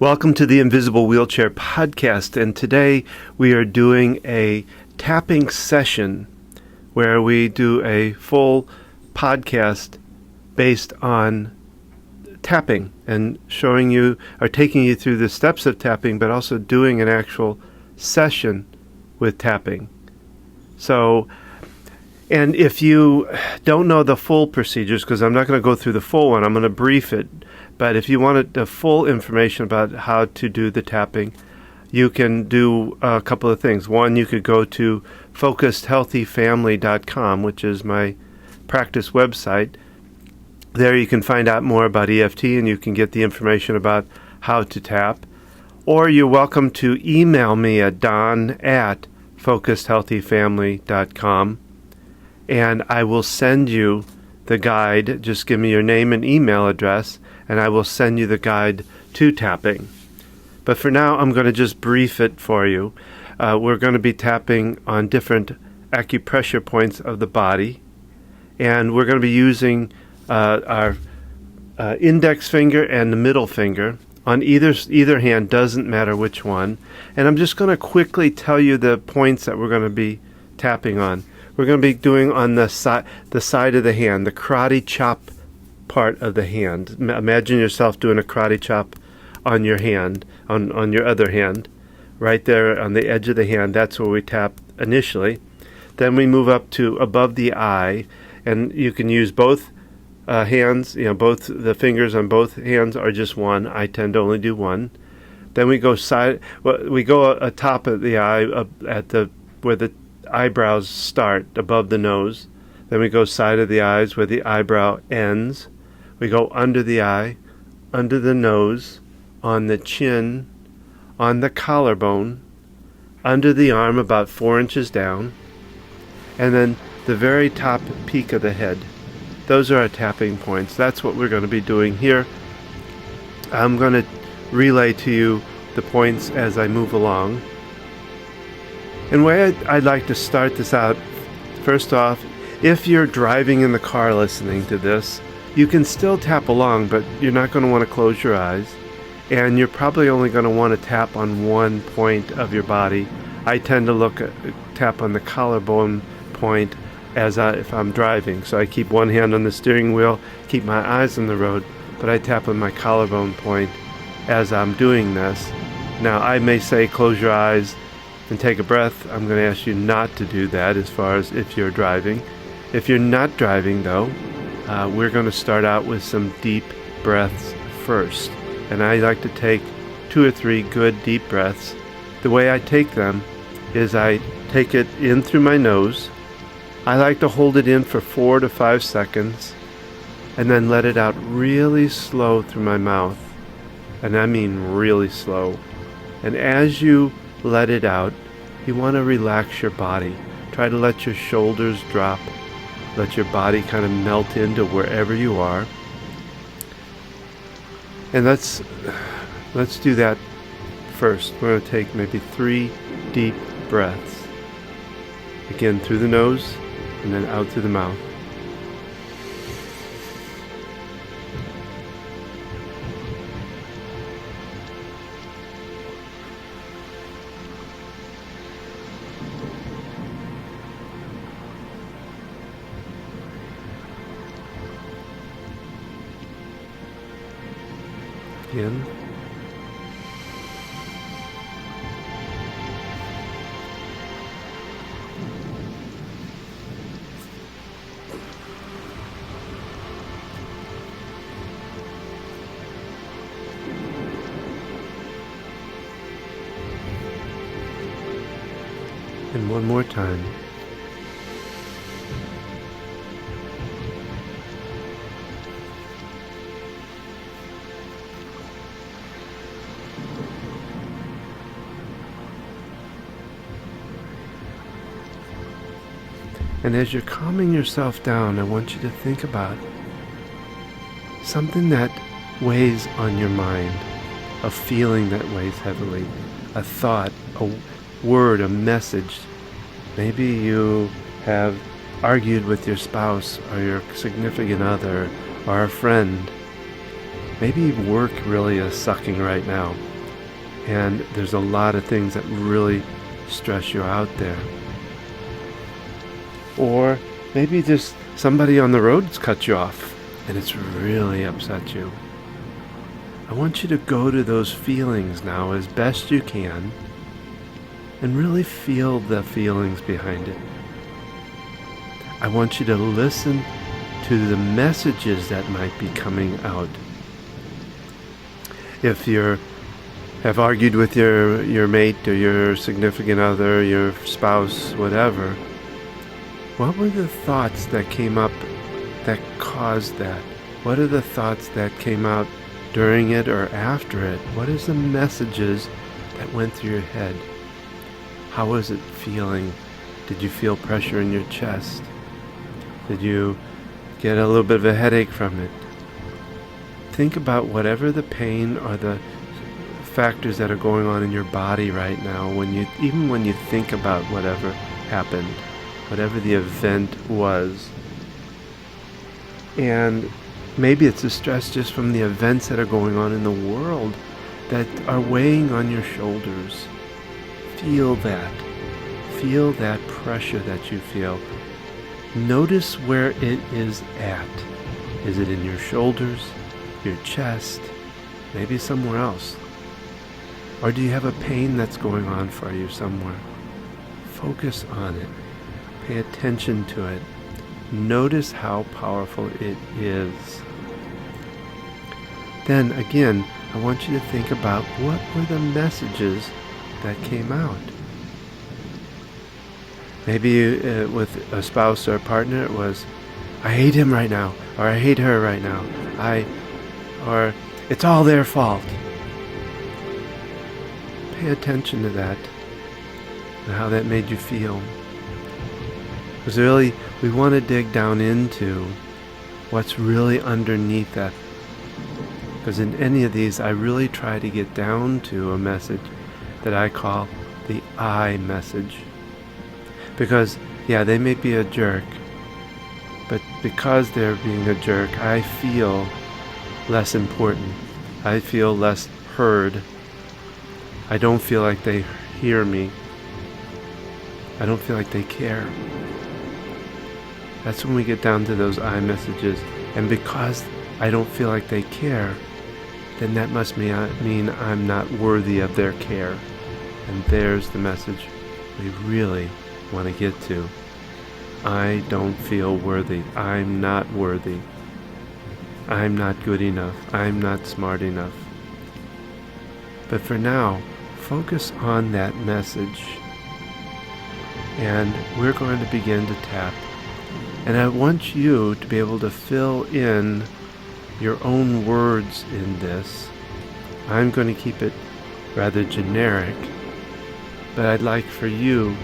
Welcome to the Invisible Wheelchair Podcast, and today we are doing a tapping session where we do a full podcast based on tapping and showing you or taking you through the steps of tapping, but also doing an actual session with tapping. So, and if you don't know the full procedures, because I'm not going to go through the full one, I'm going to brief it. But if you wanted the full information about how to do the tapping, you can do a couple of things. One, you could go to focusedhealthyfamily.com, which is my practice website. There you can find out more about EFT and you can get the information about how to tap. Or you're welcome to email me at don@focusedhealthyfamily.com, and I will send you the guide. Just give me your name and email address, and I will send you the guide to tapping. But for now, I'm going to just brief it for you. We're going to be tapping on different acupressure points of the body, and we're going to be using our index finger and the middle finger on either hand, doesn't matter which one. And I'm just going to quickly tell you the points that we're going to be tapping on. We're going to be doing on the side of the hand, the karate chop part of the hand. Imagine yourself doing a karate chop on your hand, on your other hand, right there on the edge of the hand. That's where we tap initially. Then we move up to above the eye, and you can use both hands, both the fingers on both hands are just one. I tend to only do one. Then we go atop of the eye, where the eyebrows start, above the nose. Then we go side of the eyes where the eyebrow ends. We go under the eye, under the nose, on the chin, on the collarbone, under the arm about 4 inches down, and then the very top peak of the head. Those are our tapping points. That's what we're going to be doing here. I'm going to relay to you the points as I move along. And the way I'd like to start this out, first off, if you're driving in the car listening to this, you can still tap along, but you're not going to want to close your eyes. And you're probably only going to want to tap on one point of your body. I tend to tap on the collarbone point if I'm driving. So I keep one hand on the steering wheel, keep my eyes on the road, but I tap on my collarbone point as I'm doing this. Now, I may say close your eyes and take a breath. I'm going to ask you not to do that as far as if you're driving. If you're not driving, though, we're going to start out with some deep breaths first. And I like to take 2 or 3 good deep breaths. The way I take them is I take it in through my nose. I like to hold it in for 4 to 5 seconds and then let it out really slow through my mouth. And I mean really slow. And as you let it out, you want to relax your body. Try to let your shoulders drop. Let your body kind of melt into wherever you are. And let's do that first. We're going to take maybe 3 deep breaths. Again, through the nose and then out through the mouth. Again. And one more time. And as you're calming yourself down, I want you to think about something that weighs on your mind, a feeling that weighs heavily, a thought, a word, a message. Maybe you have argued with your spouse or your significant other or a friend. Maybe work really is sucking right now. and there's a lot of things that really stress you out there. Or maybe just somebody on the road's cut you off and it's really upset you. I want you to go to those feelings now as best you can and really feel the feelings behind it. I want you to listen to the messages that might be coming out. If you have argued with your mate or your significant other, your spouse, whatever, what were the thoughts that came up that caused that? What are the thoughts that came out during it or after it? What is the messages that went through your head? How was it feeling? Did you feel pressure in your chest? Did you get a little bit of a headache from it? Think about whatever the pain or the factors that are going on in your body right now, even when you think about whatever happened, whatever the event was. And maybe it's a stress just from the events that are going on in the world that are weighing on your shoulders. Feel that. Feel that pressure that you feel. Notice where it is at. Is it in your shoulders, your chest, maybe somewhere else? Or do you have a pain that's going on for you somewhere? Focus on it. Pay attention to it. Notice how powerful it is. Then again, I want you to think about what were the messages that came out. Maybe with a spouse or a partner it was, I hate him right now, or I hate her right now, or it's all their fault. Pay attention to that and how that made you feel. Because really, we want to dig down into what's really underneath that. Because in any of these, I really try to get down to a message that I call the I message. Because, yeah, they may be a jerk, but because they're being a jerk, I feel less important. I feel less heard. I don't feel like they hear me. I don't feel like they care. That's when we get down to those I messages. And because I don't feel like they care, then that must mean I'm not worthy of their care. And there's the message we really want to get to. I don't feel worthy. I'm not worthy. I'm not good enough. I'm not smart enough. But for now, focus on that message. And we're going to begin to tap. And I want you to be able to fill in your own words in this. I'm going to keep it rather generic, but I'd like for you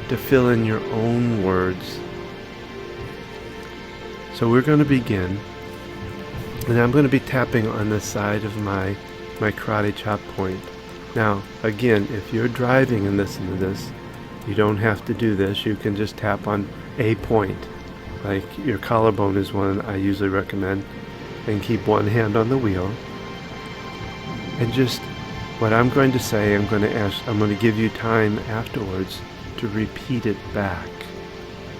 to fill in your own words. So we're going to begin, and I'm going to be tapping on the side of my karate chop point. Now, again, if you're driving and listen to this, you don't have to do this. You can just tap on a point. Like your collarbone is one I usually recommend. And keep one hand on the wheel. And just what I'm going to say, I'm going to give you time afterwards to repeat it back.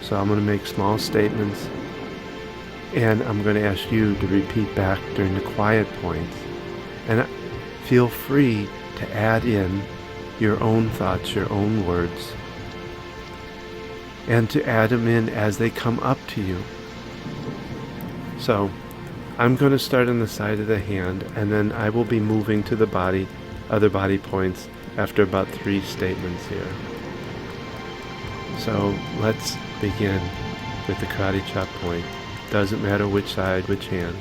So I'm going to make small statements. And I'm going to ask you to repeat back during the quiet points. And feel free to add in your own thoughts, your own words. And to add them in as they come up to you. So I'm going to start on the side of the hand, and then I will be moving to the body, other body points, after about 3 statements here. So let's begin with the karate chop point. Doesn't matter which side, which hand.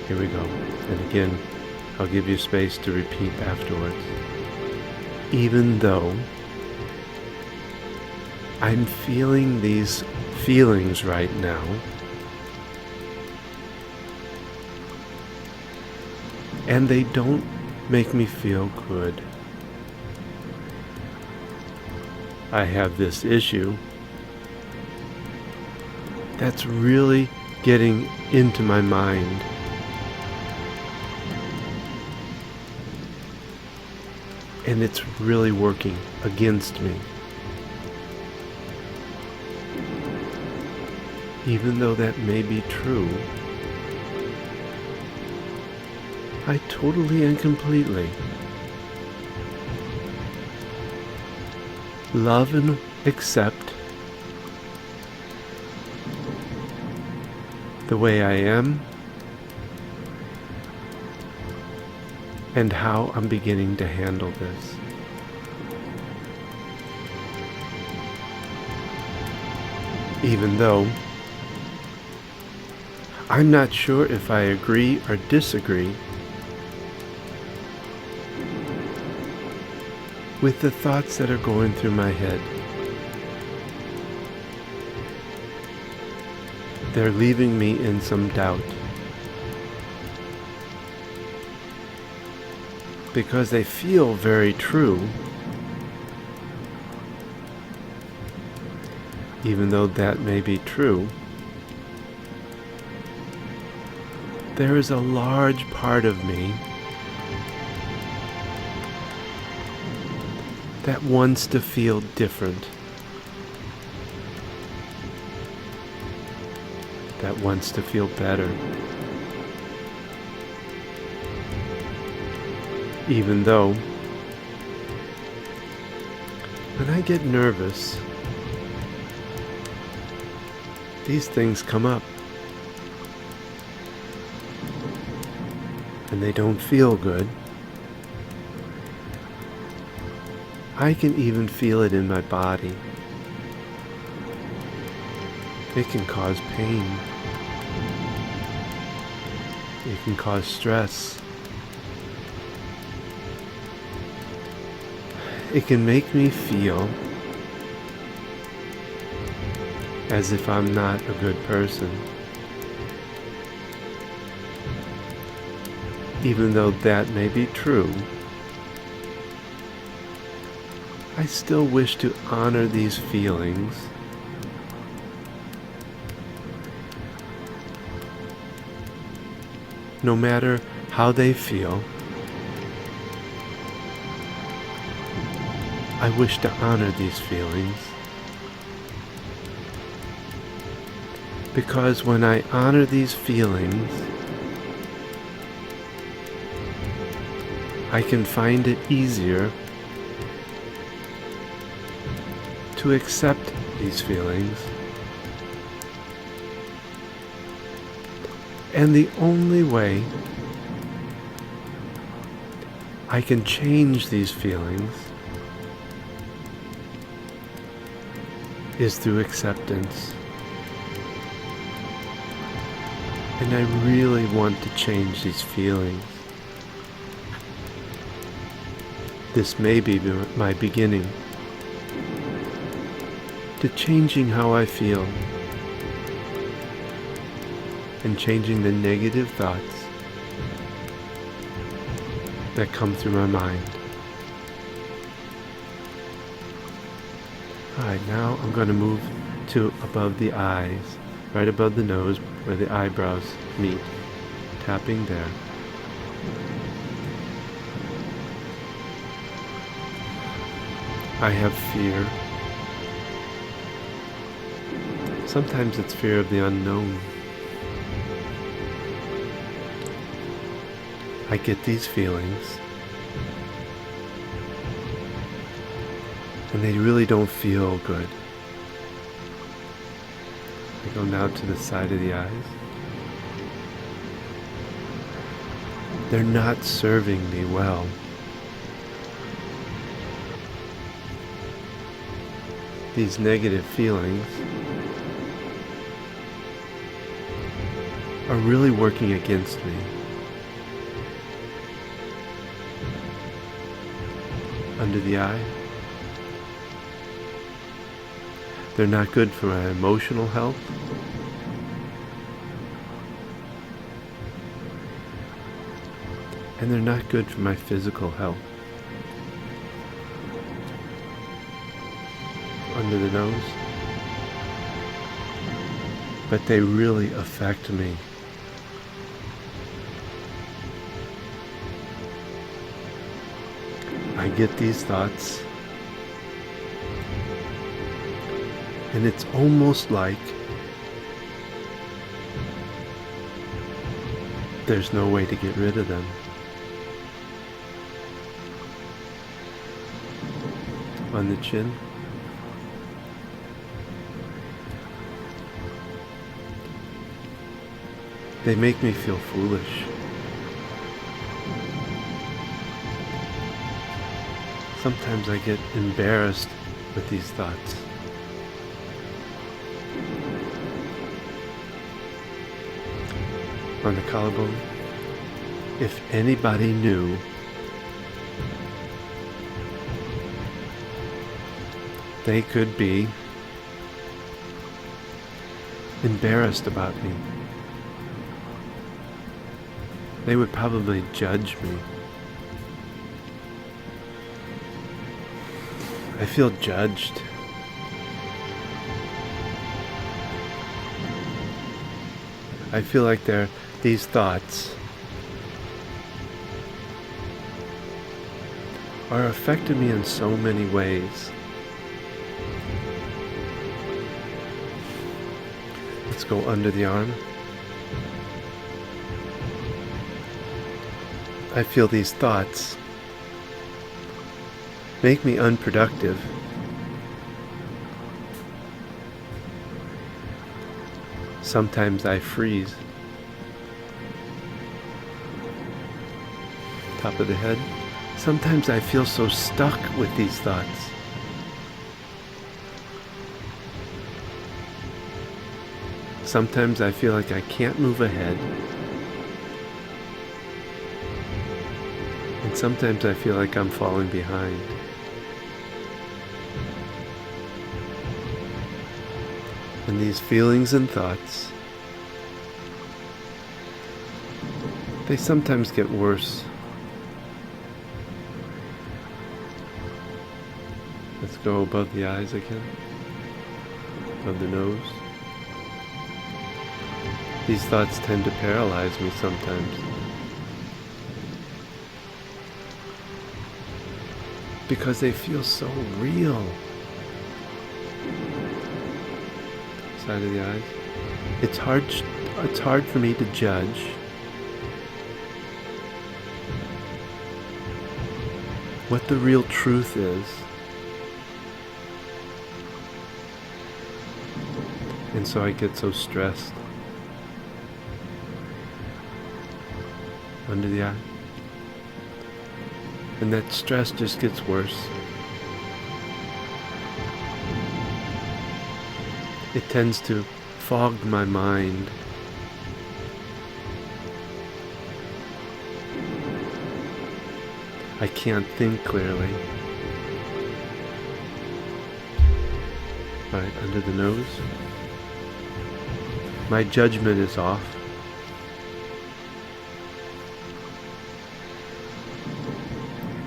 Here we go. And again, I'll give you space to repeat afterwards. Even though I'm feeling these feelings right now, and they don't make me feel good. I have this issue that's really getting into my mind. and it's really working against me. Even though that may be true, I totally and completely love and accept the way I am and how I'm beginning to handle this. Even though I'm not sure if I agree or disagree with the thoughts that are going through my head. They're leaving me in some doubt, because they feel very true, even though that may be true. There is a large part of me that wants to feel different, that wants to feel better, even though when I get nervous, these things come up. And they don't feel good. I can even feel it in my body. It can cause pain. It can cause stress. It can make me feel as if I'm not a good person. Even though that may be true, I still wish to honor these feelings no matter how they feel. I wish to honor these feelings because when I honor these feelings, I can find it easier to accept these feelings. And the only way I can change these feelings is through acceptance. And I really want to change these feelings. This may be my beginning to changing how I feel and changing the negative thoughts that come through my mind. Alright, now I'm going to move to above the eyes, right above the nose where the eyebrows meet, tapping there. I have fear. Sometimes it's fear of the unknown. I get these feelings, and they really don't feel good. I go now to the side of the eyes. They're not serving me well. These negative feelings are really working against me. Under the eye. They're not good for my emotional health. And they're not good for my physical health. Under the nose. But they really affect me. I get these thoughts, and it's almost like there's no way to get rid of them. On the chin. They make me feel foolish. Sometimes I get embarrassed with these thoughts. On the collarbone. If anybody knew they could be embarrassed about me, they would probably judge me. I feel judged. I feel like these thoughts are affecting me in so many ways. Let's go under the arm. I feel these thoughts make me unproductive. Sometimes I freeze. Top of the head. Sometimes I feel so stuck with these thoughts. Sometimes I feel like I can't move ahead. And sometimes I feel like I'm falling behind. And these feelings and thoughts, they sometimes get worse. Let's go above the eyes again, above the nose. These thoughts tend to paralyze me sometimes, because they feel so real. Side of the eyes. It's hard for me to judge what the real truth is. And so I get so stressed. Under the eye. And that stress just gets worse. It tends to fog my mind. I can't think clearly. Right under the nose. My judgment is off.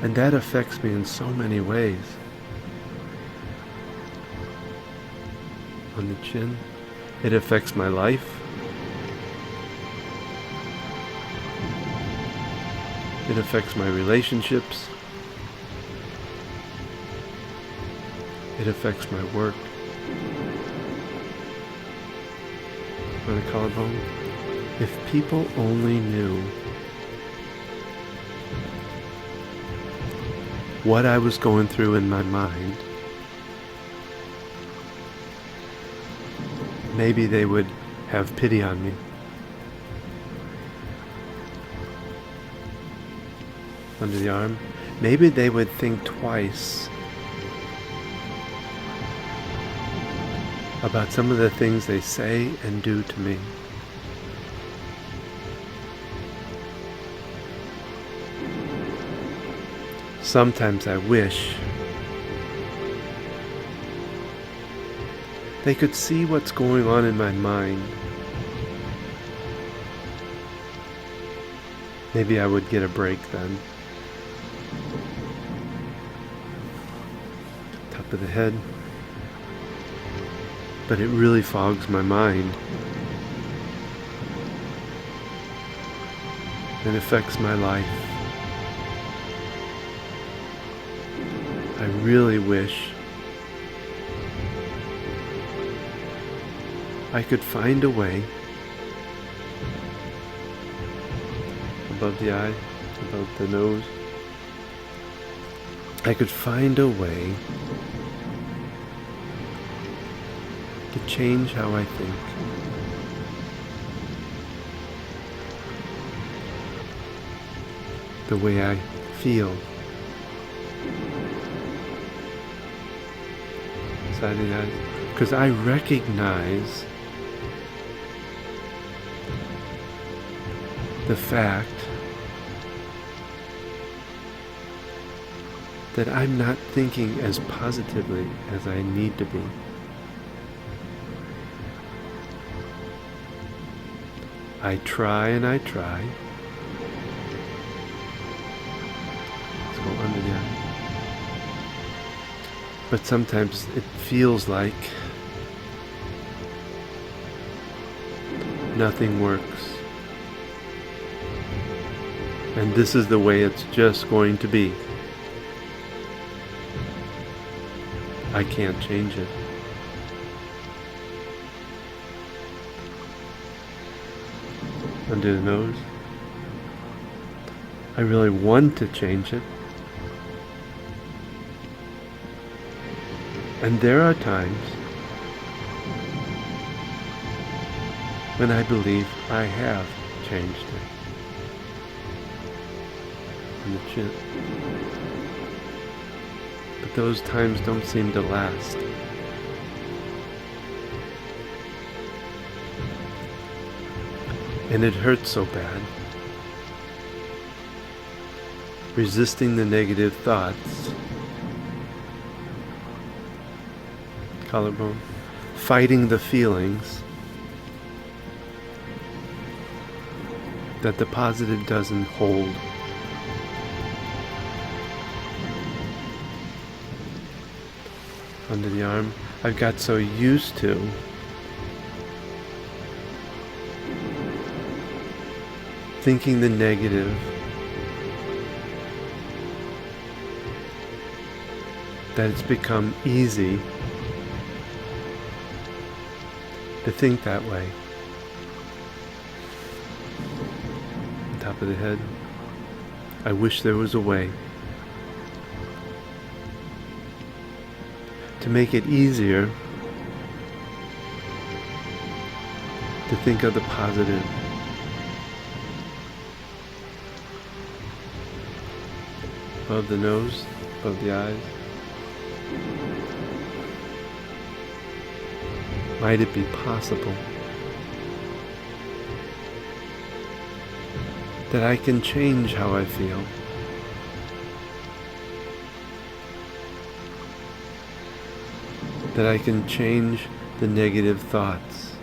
And that affects me in so many ways. On the chin. It affects my life. It affects my relationships. It affects my work. On the collarbone. If people only knew what I was going through in my mind, maybe they would have pity on me. Under the arm. Maybe they would think twice about some of the things they say and do to me. Sometimes I wish they could see what's going on in my mind. Maybe I would get a break then. Top of the head. But it really fogs my mind and affects my life. I really wish I could find a way above the eye, above the nose. I could find a way to change how I think. The way I feel. Side of the eyes. Because I recognize the fact that I'm not thinking as positively as I need to be. I try and I try. Let's go under the eye. But sometimes it feels like nothing works. And this is the way it's just going to be. I can't change it. Under the nose. I really want to change it. And there are times when I believe I have changed it. On the chin. But those times don't seem to last. And it hurts so bad. Resisting the negative thoughts. Collarbone. Fighting the feelings that the positive doesn't hold. Under the arm. I've got so used to thinking the negative that it's become easy to think that way. On top of the head. I wish there was a way to make it easier to think of the positive. Above the nose, above the eyes. Might it be possible that I can change how I feel? That I can change the negative thoughts?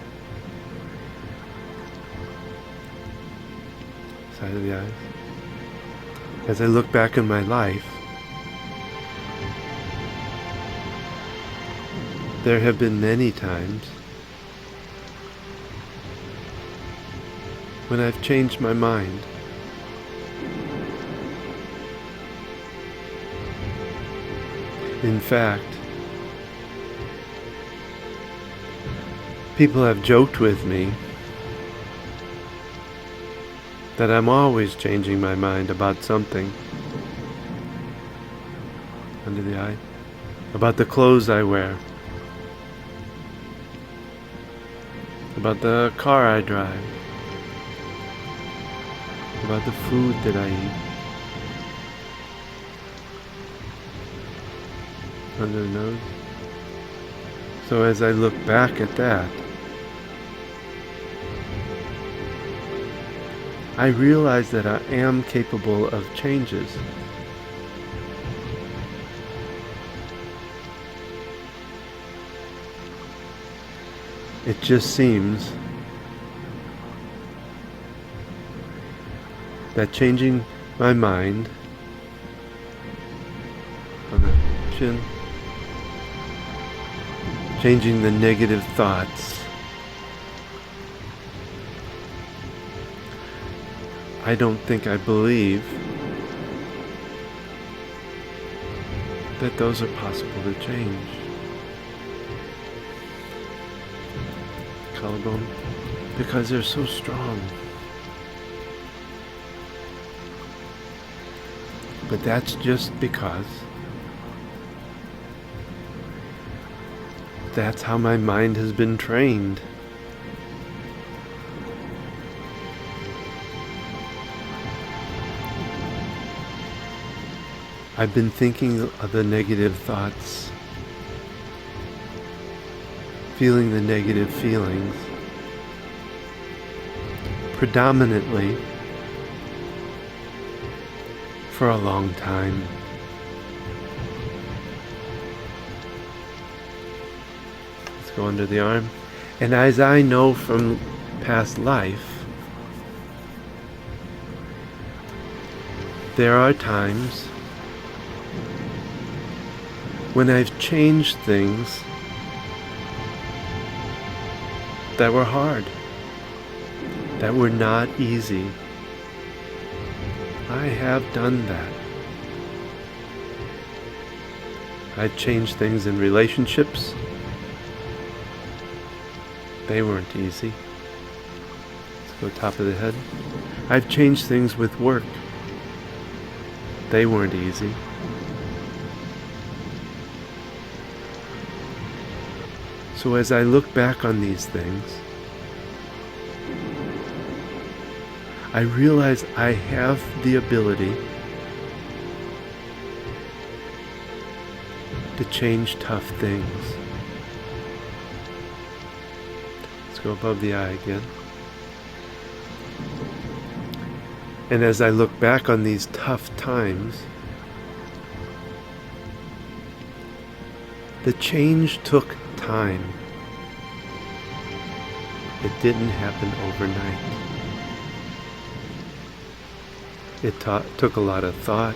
Side of the eyes. As I look back in my life, there have been many times when I've changed my mind. In fact, people have joked with me that I'm always changing my mind about something. Under the eye. About the clothes I wear. About the car I drive. About the food that I eat. Under the nose. So as I look back at that, I realize that I am capable of changes. It just seems that changing my mind on the chin, changing the negative thoughts, I don't think I believe that those are possible to change. Collarbone, because they're so strong. But that's just because that's how my mind has been trained. I've been thinking of the negative thoughts, feeling the negative feelings, predominantly for a long time. Let's go under the arm. And as I know from past life, there are times when I've changed things that were hard, that were not easy. I have done that. I've changed things in relationships. They weren't easy. Let's go top of the head. I've changed things with work. They weren't easy. So as I look back on these things, I realize I have the ability to change tough things. Let's go above the eye again. And as I look back on these tough times, the change took time. It didn't happen overnight. It took a lot of thought,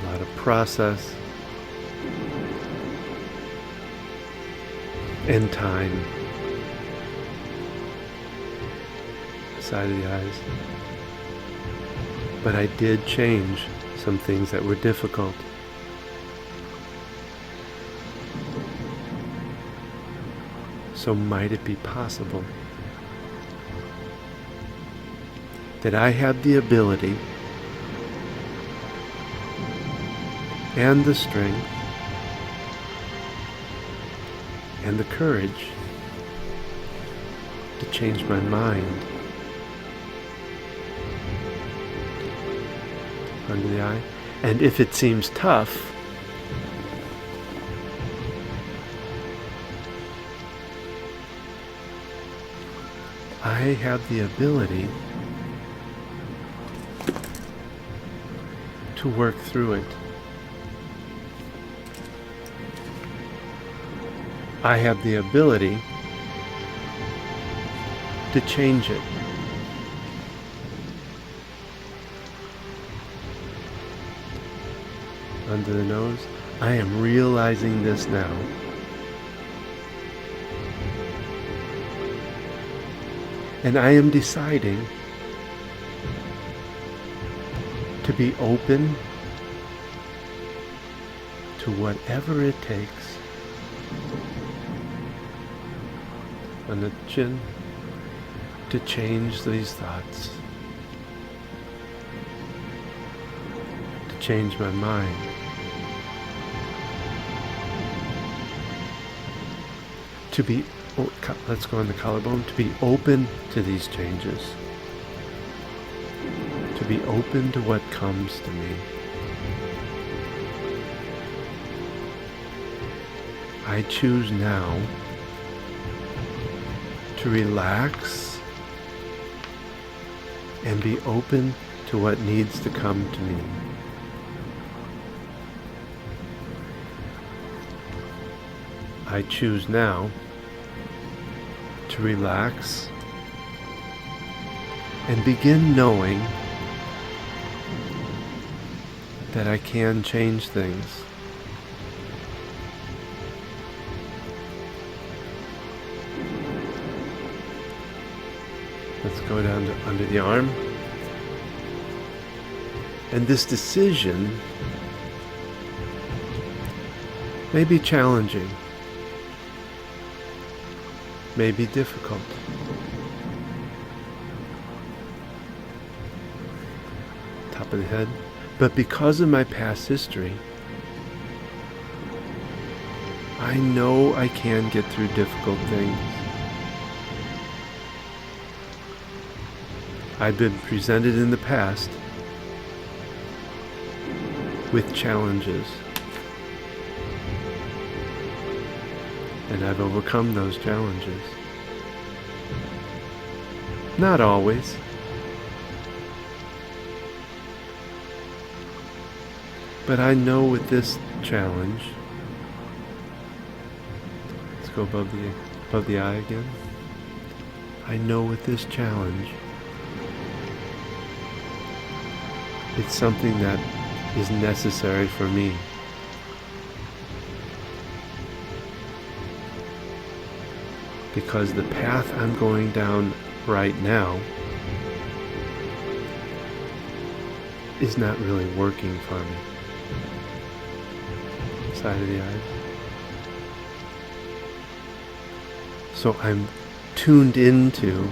a lot of process, and time. Side of the eyes. But I did change some things that were difficult. So might it be possible that I have the ability and the strength and the courage to change my mind? Under the eye. And if it seems tough, I have the ability to work through it. I have the ability to change it. Under the nose, I am realizing this now. And I am deciding to be open to whatever it takes. On the chin, to change these thoughts, to change my mind, to be, let's go on the collarbone, to be open to these changes, to be open to what comes to me. I choose now to relax and be open to what needs to come to me. I choose now to relax and begin knowing that I can change things. Let's go down to under the arm. And this decision may be challenging, may be difficult. Top of the head. But because of my past history, I know I can get through difficult things. I've been presented in the past with challenges, and I've overcome those challenges. Not always. But I know with this challenge, let's go above the eye again. I know with this challenge, it's something that is necessary for me. Because the path I'm going down right now is not really working for me. Side of the eyes. So I'm tuned into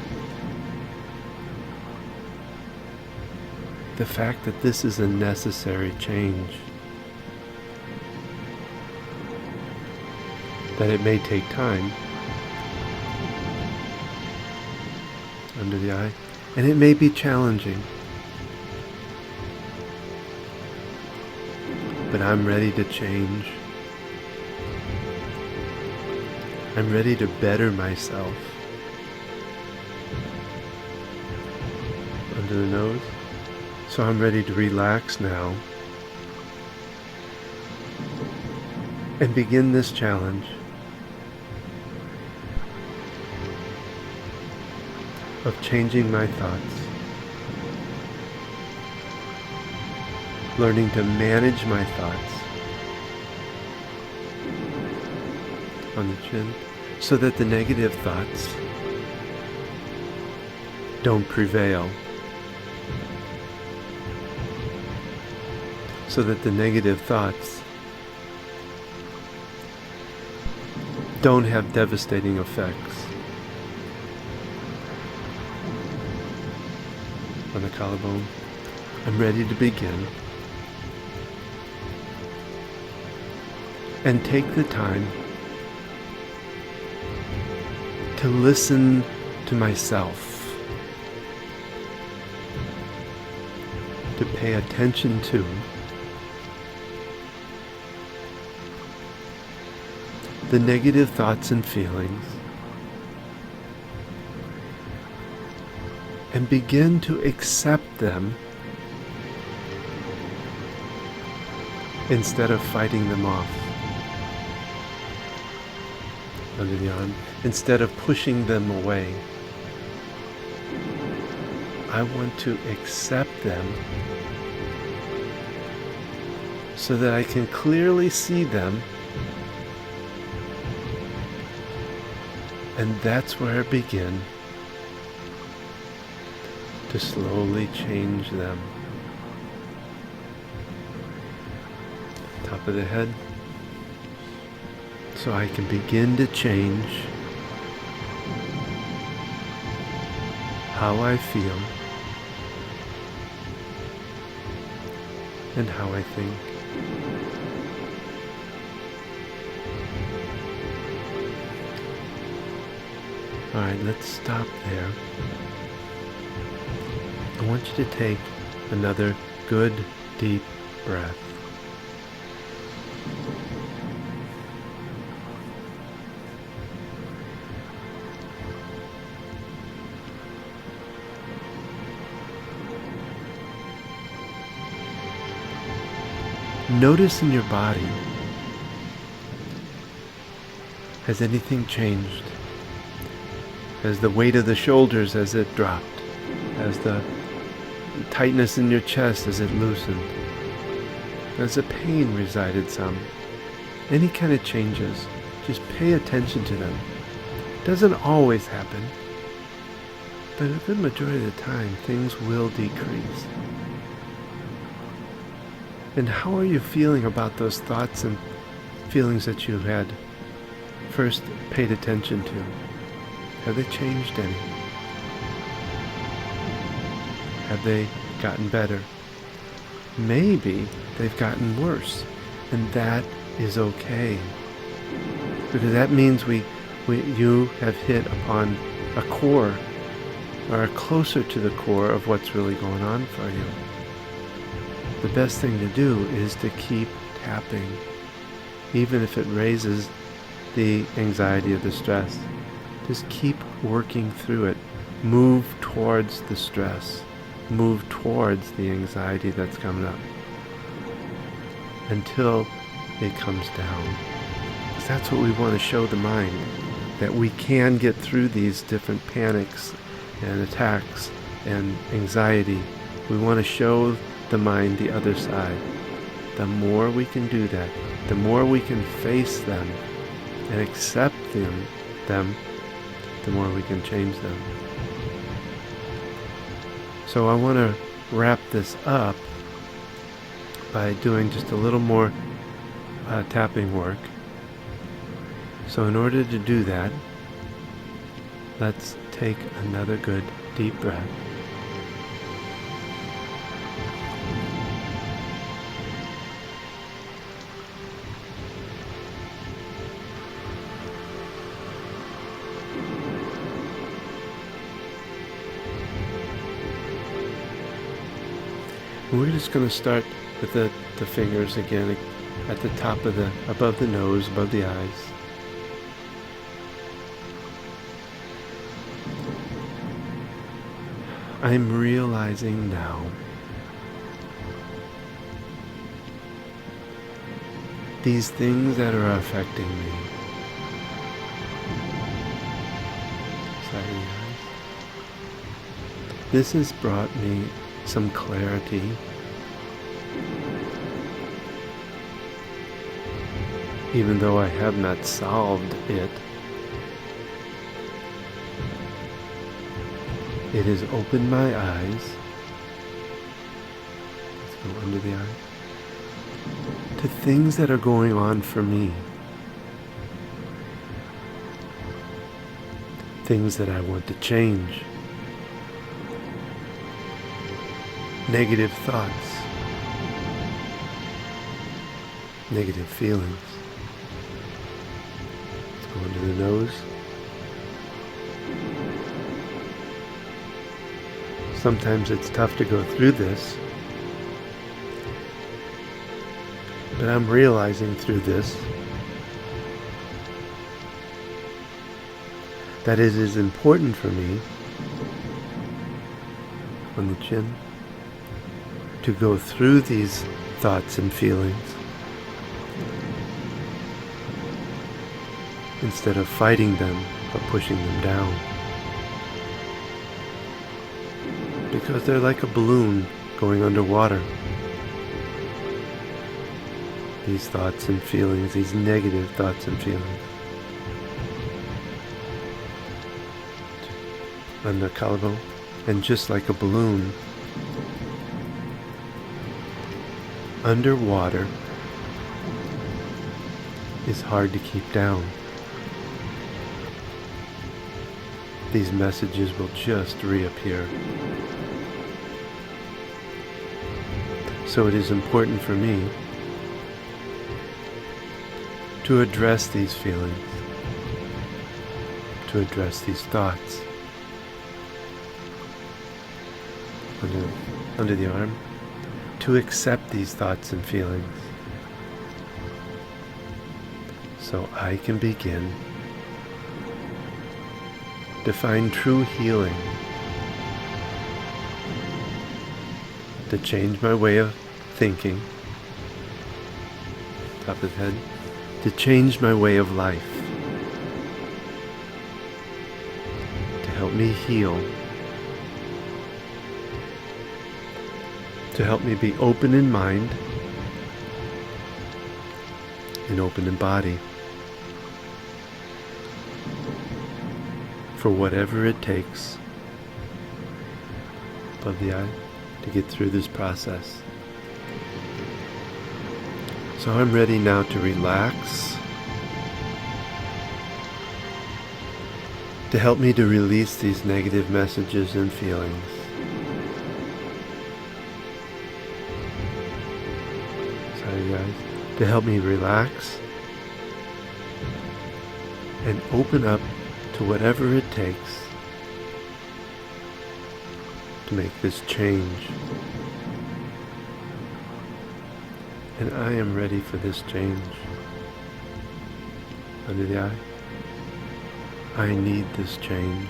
the fact that this is a necessary change. That it may take time. Under the eye. And it may be challenging. But I'm ready to change. I'm ready to better myself. Under the nose. So I'm ready to relax now and begin this challenge of changing my thoughts, learning to manage my thoughts on the chin so that the negative thoughts don't prevail, so that the negative thoughts don't have devastating effects on the collarbone. I'm ready to begin and take the time to listen to myself, to pay attention to the negative thoughts and feelings, and begin to accept them instead of fighting them off. Under the arm, instead of pushing them away, I want to accept them so that I can clearly see them, and that's where I begin to slowly change them. Top of the head. So I can begin to change how I feel and how I think. Alright, let's stop there. I want you to take another good, deep breath. Notice in your body, has anything changed? Has the weight of the shoulders, has it dropped? Has the tightness in your chest, has it loosened? Has the pain resided some? Any kind of changes, just pay attention to them. It doesn't always happen, but a good majority of the time, things will decrease. And how are you feeling about those thoughts and feelings that you had first paid attention to, have they changed any? Have they gotten better? Maybe they've gotten worse, and that is okay, because that means you have hit upon a core, or are closer to the core of what's really going on for you. The best thing to do is to keep tapping, even if it raises the anxiety or the stress. Just keep working through it. Move towards the stress. Move towards the anxiety that's coming up until it comes down. Because that's what we want to show the mind, that we can get through these different panics and attacks and anxiety. We want to show the mind the other side. The more we can do that, the more we can face them and accept them, the more we can change them. So I want to wrap this up by doing just a little more tapping work. So in order to do that, let's take another good deep breath. We're just going to start with the fingers again at the top of above the nose, above the eyes. I'm realizing now these things that are affecting me. Side of the eyes. This has brought me some clarity. Even though I have not solved it, it has opened my eyes. Let's go under the eye. To things that are going on for me. Things that I want to change. Negative thoughts. Negative feelings. Let's go under the nose. Sometimes it's tough to go through this, but I'm realizing through this that it is important for me, on the chin, to go through these thoughts and feelings instead of fighting them or pushing them down. Because they're like a balloon going underwater. These thoughts and feelings, these negative thoughts and feelings. On the collarbone. And just like a balloon, underwater is hard to keep down. These messages will just reappear. So it is important for me to address these feelings, to address these thoughts. Under the arm, to accept these thoughts and feelings, so I can begin to find true healing, to change my way of thinking, top of the head, to change my way of life, to help me heal, to help me be open in mind and open in body for whatever it takes above the eye to get through this process. So I'm ready now to relax, to help me to release these negative messages and feelings. Sorry guys. To help me relax and open up to whatever it takes to make this change. And I am ready for this change. Under the eye. I need this change.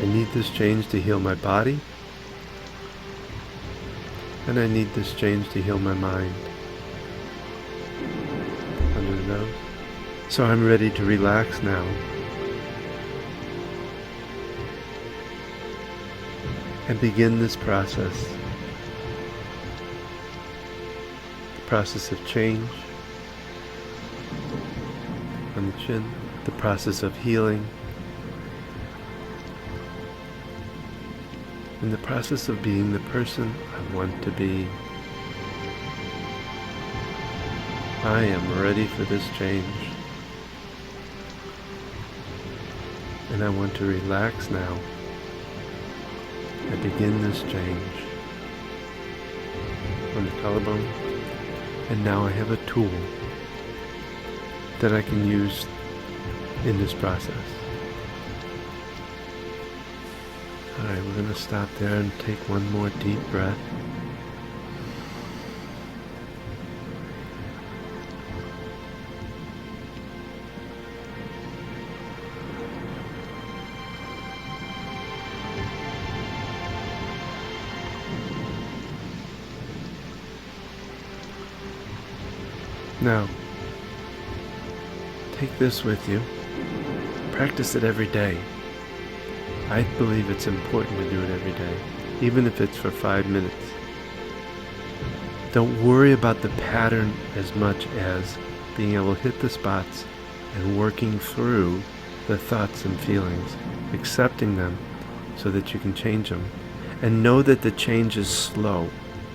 I need this change to heal my body. And I need this change to heal my mind. Under the nose. So I'm ready to relax now. And begin this process. The process of change on the chin. The process of healing. And the process of being the person I want to be. I am ready for this change. And I want to relax now. I begin this change on the collarbone, and now I have a tool that I can use in this process. Alright, we're going to stop there and take one more deep breath. Now, take this with you. Practice it every day. I believe it's important to do it every day, even if it's for 5 minutes. Don't worry about the pattern as much as being able to hit the spots and working through the thoughts and feelings, accepting them so that you can change them. And know that the change is slow.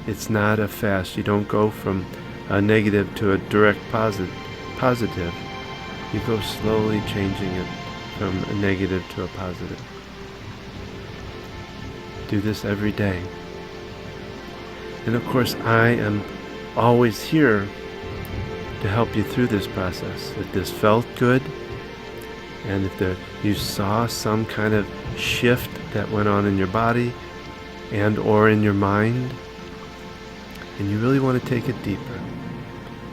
It's not a fast. You don't go from a negative to a direct positive. You go slowly changing it from a negative to a positive. Do this every day. And of course, I am always here to help you through this process. If this felt good, and if you saw some kind of shift that went on in your body and or in your mind, and you really want to take it deeper,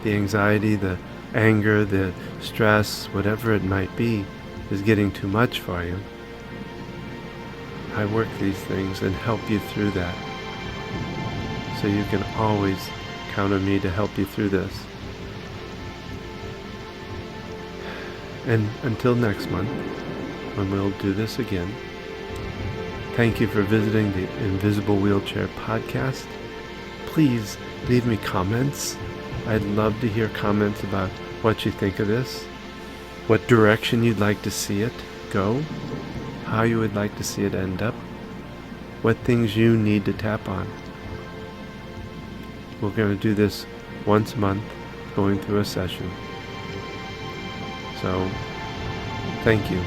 the anxiety, the anger, the stress, whatever it might be, is getting too much for you. I work these things and help you through that. So you can always count on me to help you through this. And until next month, when we'll do this again, thank you for visiting the Invisible Wheelchair Podcast. Please leave me comments. I'd love to hear comments about what you think of this, what direction you'd like to see it go, how you would like to see it end up, what things you need to tap on. We're going to do this once a month, going through a session. So, thank you.